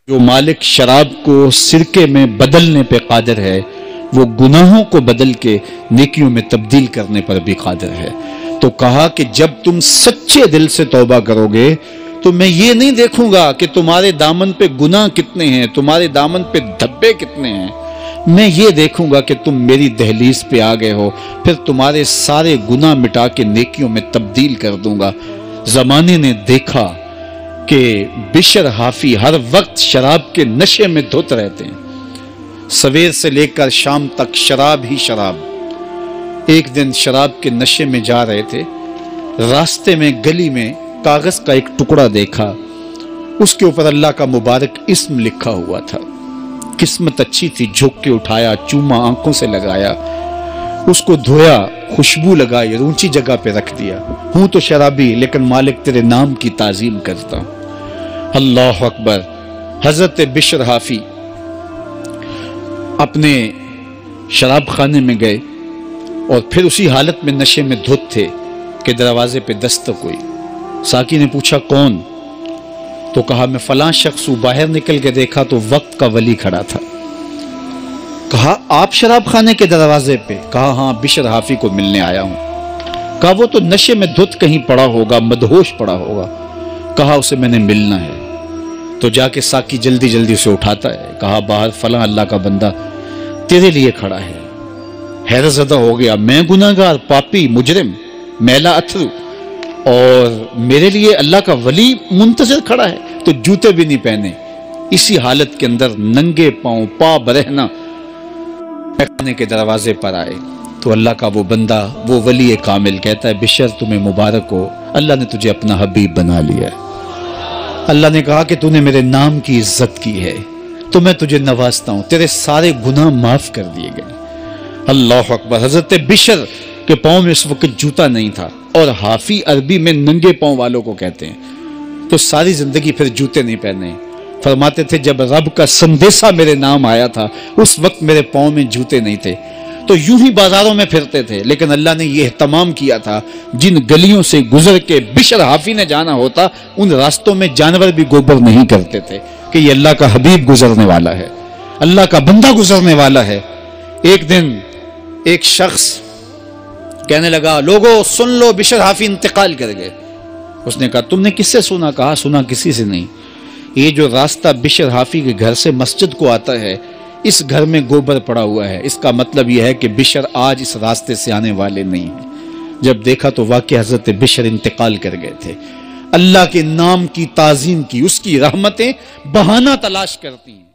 جو مالک شراب کو سرکے میں بدلنے پہ قادر ہے وہ گناہوں کو بدل کے نیکیوں میں تبدیل کرنے پر بھی قادر ہے۔ تو کہا کہ جب تم سچے دل سے توبہ کرو گے تو میں یہ نہیں دیکھوں گا کہ تمہارے دامن پہ گناہ کتنے ہیں، تمہارے دامن پہ دھبے کتنے ہیں، میں یہ دیکھوں گا کہ تم میری دہلیز پہ آ گئے ہو، پھر تمہارے سارے گناہ مٹا کے نیکیوں میں تبدیل کر دوں گا۔ زمانے نے دیکھا کہ بشر حافی ہر وقت شراب کے نشے میں دھت رہتے ہیں، سویر سے لے کر شام تک شراب ہی شراب۔ ایک دن شراب کے نشے میں جا رہے تھے، راستے میں گلی میں کاغذ کا ایک ٹکڑا دیکھا، اس کے اوپر اللہ کا مبارک اسم لکھا ہوا تھا۔ قسمت اچھی تھی، جھک کے اٹھایا، چوما، آنکھوں سے لگایا، اس کو دھویا، خوشبو لگائی، اونچی جگہ پہ رکھ دیا۔ ہوں تو شرابی لیکن مالک تیرے نام کی تعظیم کرتا ہوں۔ اللہ اکبر۔ حضرت بشر حافی اپنے شراب خانے میں گئے اور پھر اسی حالت میں نشے میں دھت تھے کہ دروازے پہ دستک ہوئی۔ ساقی نے پوچھا کون؟ تو کہا میں فلاں شخص ہوں۔ باہر نکل کے دیکھا تو وقت کا ولی کھڑا تھا۔ کہا آپ شراب خانے کے دروازے پہ؟ کہا ہاں، بشر حافی کو ملنے آیا ہوں۔ کہا وہ تو نشے میں دھت کہیں پڑا ہوگا، مدہوش پڑا ہوگا۔ کہا اسے میں نے ملنا ہے۔ تو جا کے ساقی جلدی جلدی اسے اٹھاتا ہے۔ کہا باہر فلاں اللہ کا بندہ تیرے لیے کھڑا ہے۔ حیرت زدہ ہو گیا، میں گناہگار، پاپی، مجرم، میلا اتھرو، اور میرے لیے اللہ کا ولی منتظر کھڑا ہے؟ تو جوتے بھی نہیں پہنے، اسی حالت کے اندر ننگے پاؤں، پا برہنہ خانے کے دروازے پر آئے۔ تو اللہ کا وہ بندہ، وہ ولی کامل کہتا ہے بشر تمہیں مبارک ہو، اللہ نے تجھے اپنا حبیب بنا لیا ہے۔ اللہ نے کہا کہ تو نے میرے نام کی عزت کی ہے تو میں تجھے نوازتا ہوں، تیرے سارے گناہ معاف کر دیے گئے۔ اللہ اکبر۔ حضرت بشر کے پاؤں میں اس وقت جوتا نہیں تھا، اور حافی عربی میں ننگے پاؤں والوں کو کہتے ہیں، تو ساری زندگی پھر جوتے نہیں پہنے۔ فرماتے تھے جب رب کا سندیسہ میرے نام آیا تھا اس وقت میرے پاؤں میں جوتے نہیں تھے، تو یوں ہی بازاروں میں پھرتے تھے، لیکن اللہ نے یہ اہتمام کیا تھا جن گلیوں سے گزر کے بشر حافی نے جانا ہوتا ان راستوں میں جانور بھی گوبر نہیں کرتے تھے کہ یہ اللہ کا حبیب گزرنے والا ہے، اللہ کا بندہ گزرنے والا ہے۔ ایک دن ایک شخص کہنے لگا لوگو سن لو، بشر حافی انتقال کر گئے۔ اس نے کہا تم نے کس سے سنا؟ کہا سنا کسی سے نہیں، یہ جو راستہ بشر حافی کے گھر سے مسجد کو آتا ہے اس گھر میں گوبر پڑا ہوا ہے، اس کا مطلب یہ ہے کہ بشر آج اس راستے سے آنے والے نہیں ہیں۔ جب دیکھا تو واقعی حضرت بشر انتقال کر گئے تھے۔ اللہ کے نام کی تعظیم کی، اس کی رحمتیں بہانہ تلاش کرتی ہیں۔